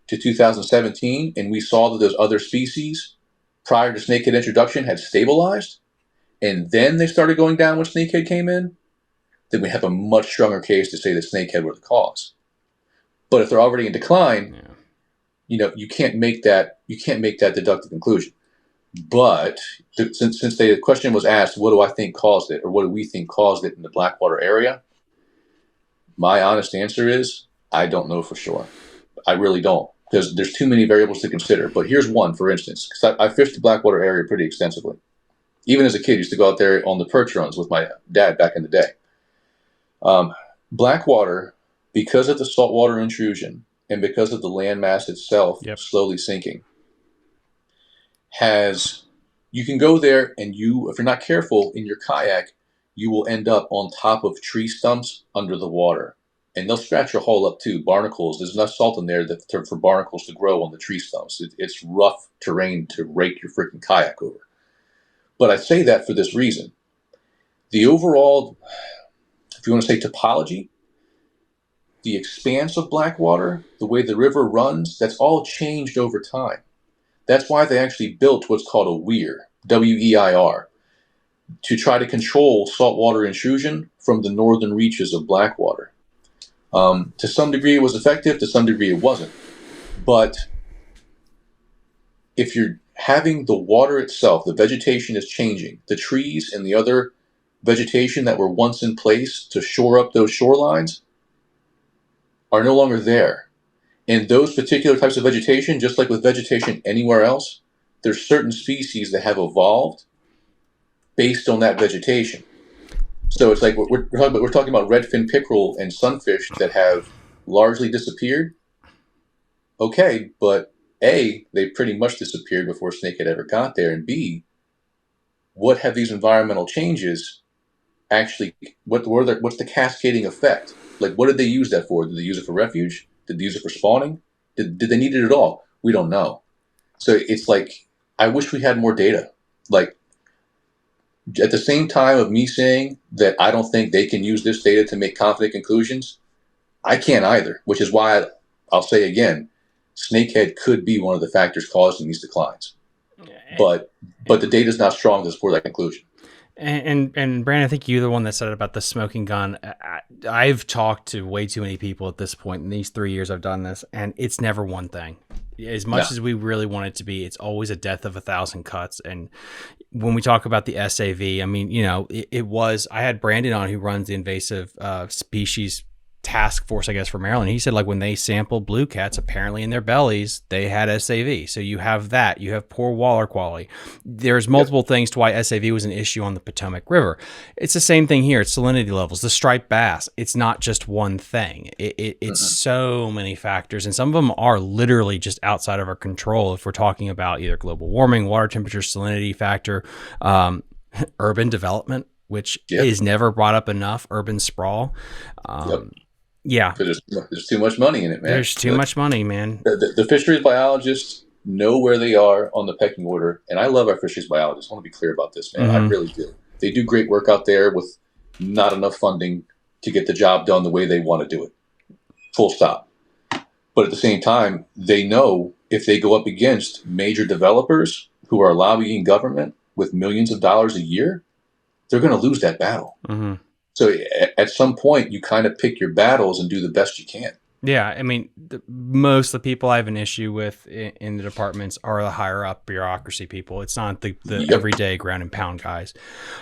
to 2017, and we saw that those other species prior to snakehead introduction had stabilized, and then they started going down when snakehead came in, then we have a much stronger case to say that snakehead were the cause. But if they're already in decline, you can't make that deductive conclusion. But since the question was asked, what do I think caused it, or what do we think caused it in the Blackwater area? My honest answer is I don't know for sure. I really don't, because there's too many variables to consider. But here's one, for instance, because I fished the Blackwater area pretty extensively. Even as a kid, I used to go out there on the perch runs with my dad back in the day. Blackwater, because of the saltwater intrusion and because of the landmass itself slowly sinking, you can go there and if you're not careful in your kayak, you will end up on top of tree stumps under the water. And they'll scratch your hole up too. Barnacles, there's enough salt in there for barnacles to grow on the tree stumps. It's rough terrain to rake your freaking kayak over. But I say that for this reason. The overall, if you want to say topology, the expanse of Blackwater, the way the river runs, that's all changed over time. That's why they actually built what's called a weir, W-E-I-R, to try to control saltwater intrusion from the northern reaches of Blackwater. To some degree it was effective, to some degree it wasn't. But if you're having the water itself, the vegetation is changing, the trees and the other vegetation that were once in place to shore up those shorelines are no longer there. And those particular types of vegetation, just like with vegetation anywhere else, there's certain species that have evolved based on that vegetation. So it's like we're talking about redfin pickerel and sunfish that have largely disappeared. Okay, but A, they pretty much disappeared before snakehead ever got there, and B, what have these environmental changes actually? What's the cascading effect? Like, what did they use that for? Did they use it for refuge? Did they use it for spawning? Did they need it at all? We don't know. So it's like, I wish we had more data. Like, at the same time of me saying that I don't think they can use this data to make confident conclusions, I can't either, which is why I'll say again, snakehead could be one of the factors causing these declines. But the data is not strong to support that conclusion. And Brandon, I think you're the one that said it about the smoking gun. I've talked to way too many people at this point in these 3 years I've done this, and it's never one thing. As much No. as we really want it to be, it's always a death of 1,000 cuts. And when we talk about the SAV, I mean, it was, I had Brandon on who runs the invasive species task force, I guess, for Maryland. He said, like, when they sampled blue cats, apparently in their bellies, they had SAV. So you have that. You have poor water quality. There's multiple things to why SAV was an issue on the Potomac River. It's the same thing here. It's salinity levels, the striped bass. It's not just one thing. It's so many factors, and some of them are literally just outside of our control if we're talking about either global warming, water temperature, salinity factor, urban development, which is never brought up enough, urban sprawl. Yeah. Because there's too much money in it, man. There's too much money, man. The fisheries biologists know where they are on the pecking order, and I love our fisheries biologists. I want to be clear about this, man. I really do. They do great work out there with not enough funding to get the job done the way they want to do it. Full stop. But at the same time, they know if they go up against major developers who are lobbying government with millions of dollars a year, they're going to lose that battle. So at some point, you kind of pick your battles and do the best you can. Yeah, I mean, most of the people I have an issue with in the departments are the higher up bureaucracy people. It's not the everyday ground and pound guys.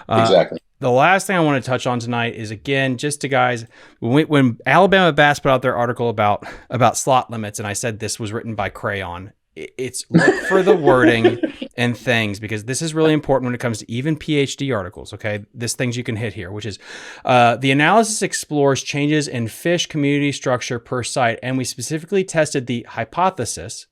Exactly. The last thing I want to touch on tonight is, again, just to guys, when Alabama Bass put out their article about slot limits, and I said this was written by Crayon, it's look for the wording and things, because this is really important when it comes to even PhD articles. Okay, this things you can hit here, which is the analysis explores changes in fish community structure per site, and we specifically tested the hypothesis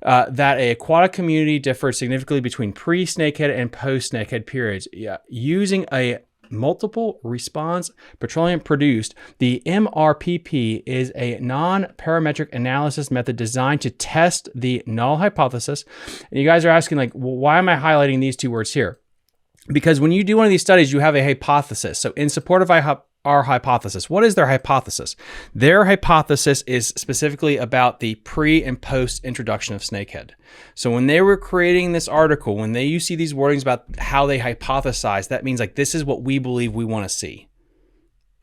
that a aquatic community differed significantly between pre-snakehead and post-snakehead periods. Using a multiple response petroleum produced, the MRPP is a non-parametric analysis method designed to test the null hypothesis. And you guys are asking, like, well, why am I highlighting these two words here? Because when you do one of these studies, you have a hypothesis. So in support of our hypothesis, what is their hypothesis? Their hypothesis is specifically about the pre and post introduction of snakehead. So when they were creating this article, when you see these wordings about how they hypothesize, that means, like, this is what we believe we want to see.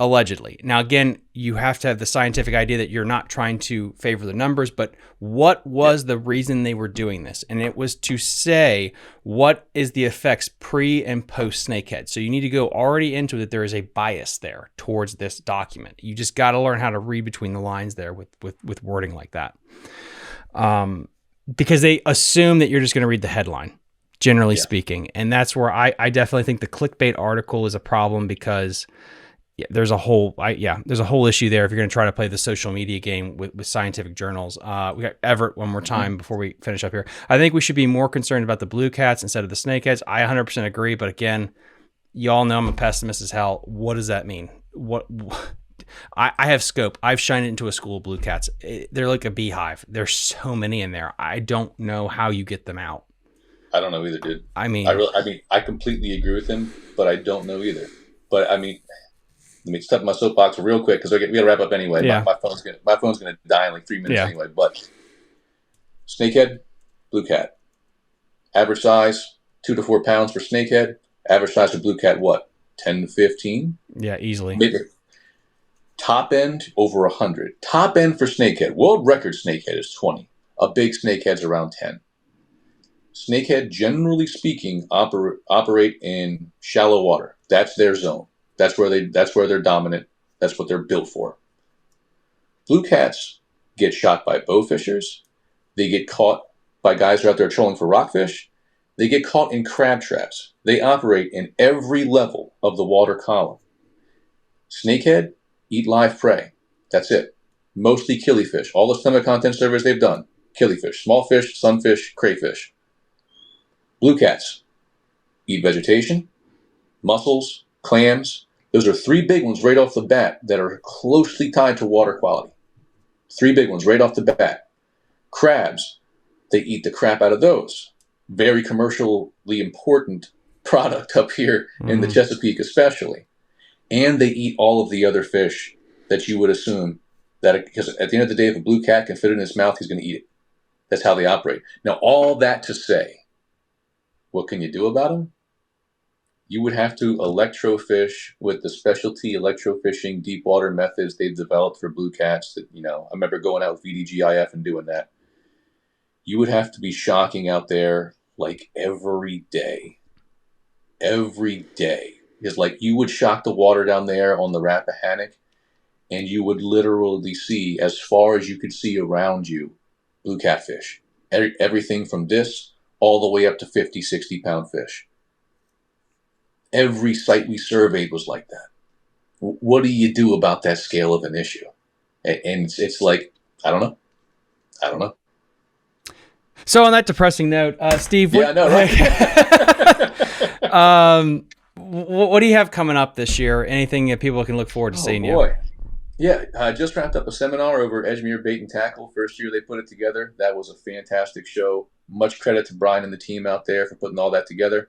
Allegedly. Now, again, you have to have the scientific idea that you're not trying to favor the numbers, but what was the reason they were doing this? And it was to say, what is the effects pre and post snakehead? So you need to go already into that there is a bias there towards this document. You just got to learn how to read between the lines there with wording like that. Because they assume that you're just going to read the headline, generally speaking. And that's where I definitely think the clickbait article is a problem, because there's a whole issue there if you're going to try to play the social media game with scientific journals. We got Everett one more time before we finish up here. I think we should be more concerned about the blue cats instead of the snakeheads. I 100% agree, but again, y'all know I'm a pessimist as hell. What does that mean? I have scope. I've shined it into a school of blue cats. They're like a beehive. There's so many in there. I don't know how you get them out. I don't know either, dude. I mean, I completely agree with him, but I don't know either. But I mean, let me step my soapbox real quick because we got to wrap up anyway. Yeah. My phone's gonna die in like 3 minutes anyway. But snakehead, blue cat, average size 2 to 4 pounds for snakehead. Average size for blue cat, what, 10 to 15? Yeah, easily. Maybe. Top end over 100. Top end for snakehead. World record snakehead is 20. A big snakehead's around 10. Snakehead, generally speaking, operate in shallow water. That's their zone. That's where they're dominant. That's what they're built for. Blue cats get shot by bowfishers. They get caught by guys who are out there trolling for rockfish. They get caught in crab traps. They operate in every level of the water column. Snakehead eat live prey. That's it. Mostly killifish. All the stomach content surveys they've done, killifish, small fish, sunfish, crayfish. Blue cats eat vegetation, mussels, clams. Those are 3 big ones right off the bat that are closely tied to water quality. 3 big ones right off the bat. Crabs, they eat the crap out of those. Very commercially important product up here in the Chesapeake especially. And they eat all of the other fish that you would assume that, because at the end of the day, if a blue cat can fit it in his mouth, he's going to eat it. That's how they operate. Now, all that to say, what can you do about them? You would have to electrofish with the specialty electrofishing deep water methods they've developed for blue cats that, I remember going out with VDGIF and doing that. You would have to be shocking out there like every day. Every day. Because like you would shock the water down there on the Rappahannock, and you would literally see, as far as you could see around you, blue catfish. Everything from this all the way up to 50, 60-pound fish. Every site we surveyed was like that. What do you do about that scale of an issue? And it's like, I don't know. So on that depressing note, Steve, yeah, I know, right? What do you have coming up this year? Anything that people can look forward to seeing you? Yeah, I just wrapped up a seminar over at Edgemere Bait and Tackle. First year they put it together. That was a fantastic show. Much credit to Brian and the team out there for putting all that together.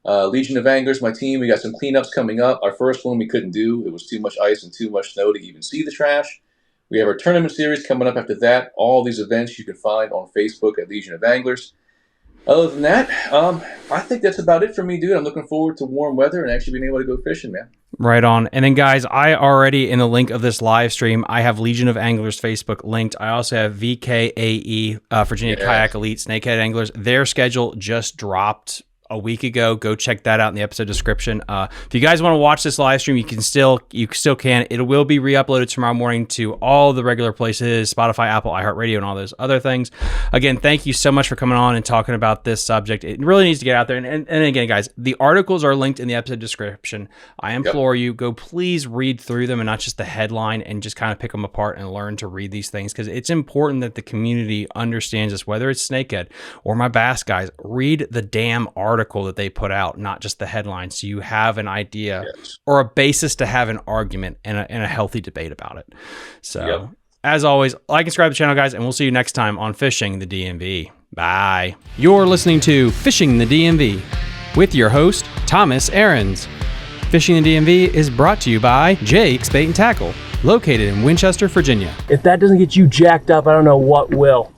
Legion of Anglers, my team, we got some cleanups coming up. Our first one we couldn't do. It was too much ice and too much snow to even see the trash. We have our tournament series coming up after that. All these events you can find on Facebook at Legion of Anglers. Other than that, I think that's about it for me, dude. I'm looking forward to warm weather and actually being able to go fishing, man. Right on. And then, guys, I already, in the link of this live stream, I have Legion of Anglers Facebook linked. I also have VKAE, Virginia Kayak Elite Snakehead Anglers. Their schedule just dropped a week ago. Go check that out in the episode description. If you guys want to watch this live stream, you still can. It will be re-uploaded tomorrow morning to all the regular places, Spotify, Apple, iHeartRadio, and all those other things. Again, thank you so much for coming on and talking about this subject. It really needs to get out there. And again, guys, the articles are linked in the episode description. I implore you, go please read through them and not just the headline, and just kind of pick them apart and learn to read these things, because it's important that the community understands this, whether it's Snakehead or my bass guys. Read the damn article that they put out, not just the headline, so you have an idea or a basis to have an argument and a healthy debate about it. So as always, like and subscribe to the channel, guys, and we'll see you next time on Fishing the DMV. Bye. You're listening to Fishing the DMV with your host, Thomas Ahrens. Fishing the DMV is brought to you by Jake's Bait and Tackle, located in Winchester, Virginia. If that doesn't get you jacked up, I don't know what will.